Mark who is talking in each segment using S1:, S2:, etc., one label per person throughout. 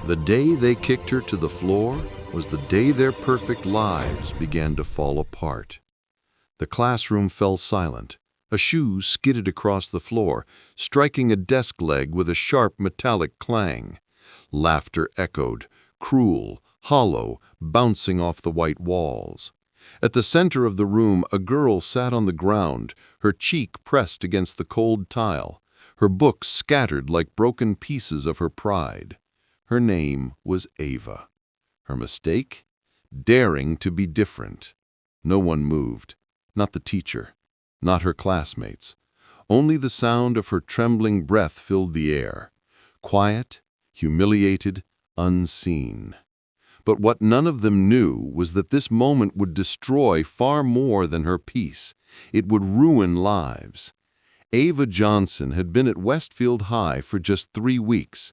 S1: The day they kicked her to the floor was the day their perfect lives began to fall apart. The classroom fell silent. A shoe skidded across the floor, striking a desk leg with a sharp metallic clang. Laughter echoed, cruel, hollow, bouncing off the white walls. At the center of the room, a girl sat on the ground, her cheek pressed against the cold tile, her books scattered like broken pieces of her pride. Her name was Ava. Her mistake? Daring to be different. No one moved. Not the teacher. Not her classmates. Only the sound of her trembling breath filled the air. Quiet, humiliated, unseen. But what none of them knew was that this moment would destroy far more than her peace. It would ruin lives. Ava Johnson had been at Westfield High for just 3 weeks.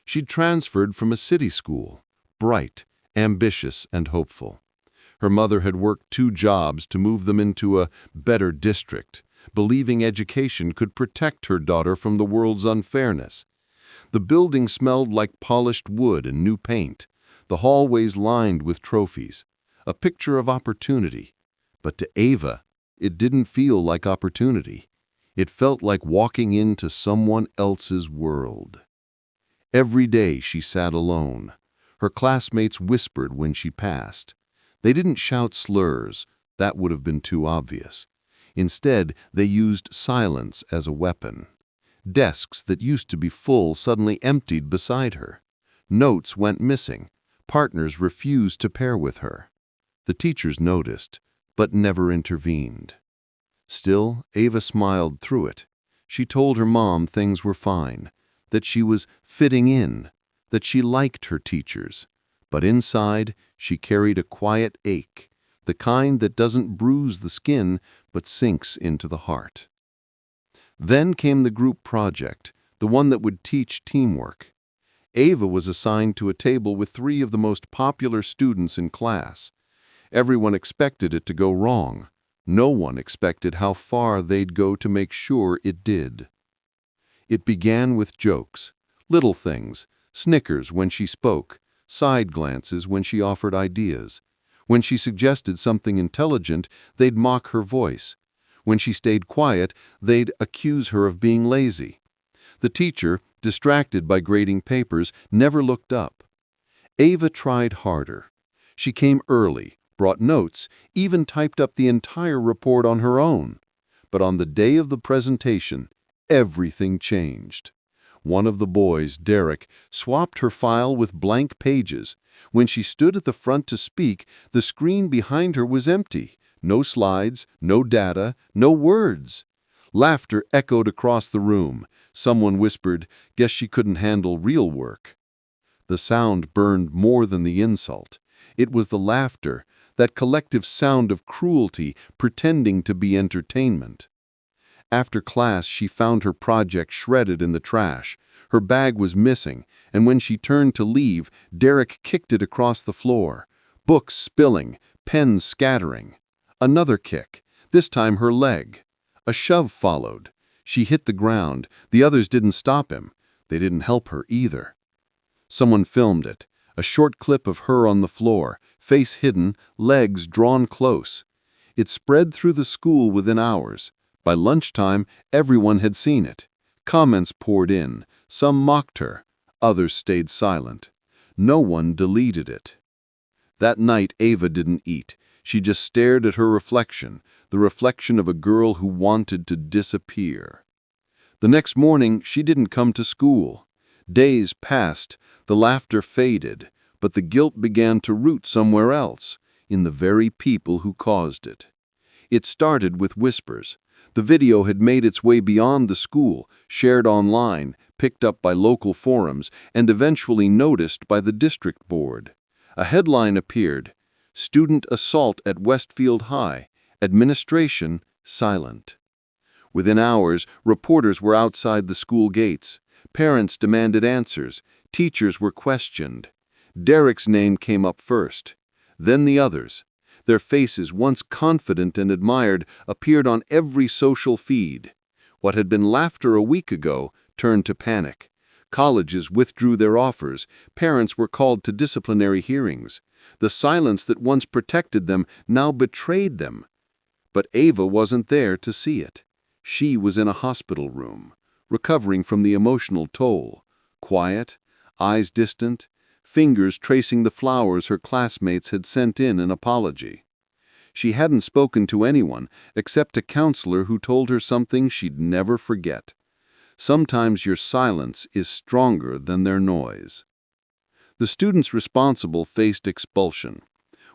S1: She'd transferred from a city school, bright, ambitious, and hopeful. Her mother had worked 2 jobs to move them into a better district, believing education could protect her daughter from the world's unfairness. The building smelled like polished wood and new paint, the hallways lined with trophies, a picture of opportunity. But to Ava, it didn't feel like opportunity. It felt like walking into someone else's world. Every day she sat alone. Her classmates whispered when she passed. They didn't shout slurs, that would have been too obvious. Instead, they used silence as a weapon. Desks that used to be full suddenly emptied beside her. Notes went missing. Partners refused to pair with her. The teachers noticed, but never intervened. Still, Ava smiled through it. She told her mom things were fine, that she was fitting in, that she liked her teachers. But inside, she carried a quiet ache, the kind that doesn't bruise the skin but sinks into the heart. Then came the group project, the one that would teach teamwork. Ava was assigned to a table with 3 of the most popular students in class. Everyone expected it to go wrong. No one expected how far they'd go to make sure it did. It began with jokes, little things, snickers when she spoke, side glances when she offered ideas. When she suggested something intelligent, they'd mock her voice. When she stayed quiet, they'd accuse her of being lazy. The teacher, distracted by grading papers, never looked up. Ava tried harder. She came early, brought notes, even typed up the entire report on her own. But on the day of the presentation, everything changed. One of the boys, Derek, swapped her file with blank pages. When she stood at the front to speak, the screen behind her was empty. No slides, no data, no words. Laughter echoed across the room. Someone whispered, "Guess she couldn't handle real work." The sound burned more than the insult. It was the laughter, that collective sound of cruelty pretending to be entertainment. After class, she found her project shredded in the trash. Her bag was missing, and when she turned to leave, Derek kicked it across the floor. Books spilling, pens scattering. Another kick, this time her leg. A shove followed. She hit the ground. The others didn't stop him. They didn't help her either. Someone filmed it, a short clip of her on the floor, face hidden, legs drawn close. It spread through the school within hours. By lunchtime, everyone had seen it. Comments poured in. Some mocked her. Others stayed silent. No one deleted it. That night, Ava didn't eat. She just stared at her reflection, the reflection of a girl who wanted to disappear. The next morning, she didn't come to school. Days passed, the laughter faded, but the guilt began to root somewhere else, in the very people who caused it. It started with whispers. The video had made its way beyond the school, shared online, picked up by local forums, and eventually noticed by the district board. A headline appeared, "Student Assault at Westfield High, Administration Silent." Within hours, reporters were outside the school gates. Parents demanded answers. Teachers were questioned. Derek's name came up first. Then the others. Their faces, once confident and admired, appeared on every social feed. What had been laughter a week ago turned to panic. Colleges withdrew their offers. Parents were called to disciplinary hearings. The silence that once protected them now betrayed them. But Ava wasn't there to see it. She was in a hospital room, recovering from the emotional toll, quiet, eyes distant, fingers tracing the flowers her classmates had sent in an apology. She hadn't spoken to anyone except a counselor who told her something she'd never forget. Sometimes your silence is stronger than their noise. The students responsible faced expulsion.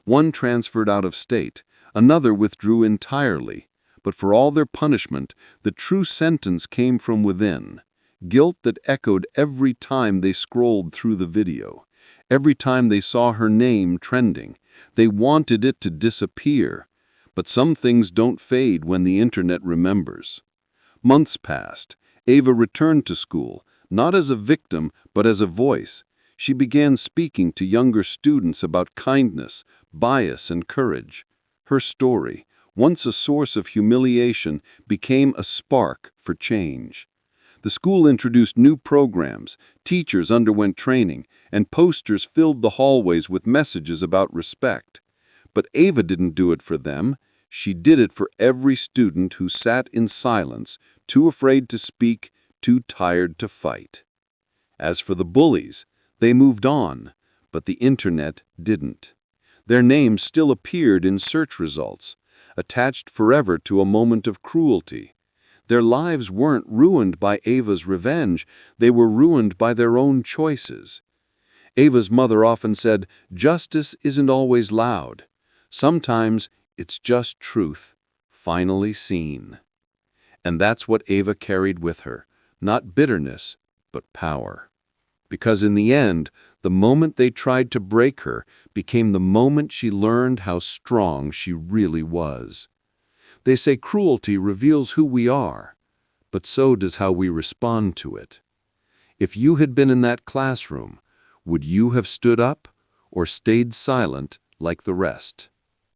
S1: One transferred out of state, another withdrew entirely. But for all their punishment, the true sentence came from within. Guilt that echoed every time they scrolled through the video. Every time they saw her name trending, they wanted it to disappear. But some things don't fade when the internet remembers. Months passed. Ava returned to school, not as a victim, but as a voice. She began speaking to younger students about kindness, bias, and courage. Her story, once a source of humiliation, became a spark for change. The school introduced new programs, teachers underwent training, and posters filled the hallways with messages about respect. But Ava didn't do it for them. She did it for every student who sat in silence, too afraid to speak, too tired to fight. As for the bullies, they moved on, but the internet didn't. Their names still appeared in search results, attached forever to a moment of cruelty. Their lives weren't ruined by Ava's revenge, they were ruined by their own choices. Ava's mother often said, "Justice isn't always loud. Sometimes it's just truth, finally seen." And that's what Ava carried with her, not bitterness, but power. Because in the end, the moment they tried to break her became the moment she learned how strong she really was. They say cruelty reveals who we are, but so does how we respond to it. If you had been in that classroom, would you have stood up or stayed silent like the rest?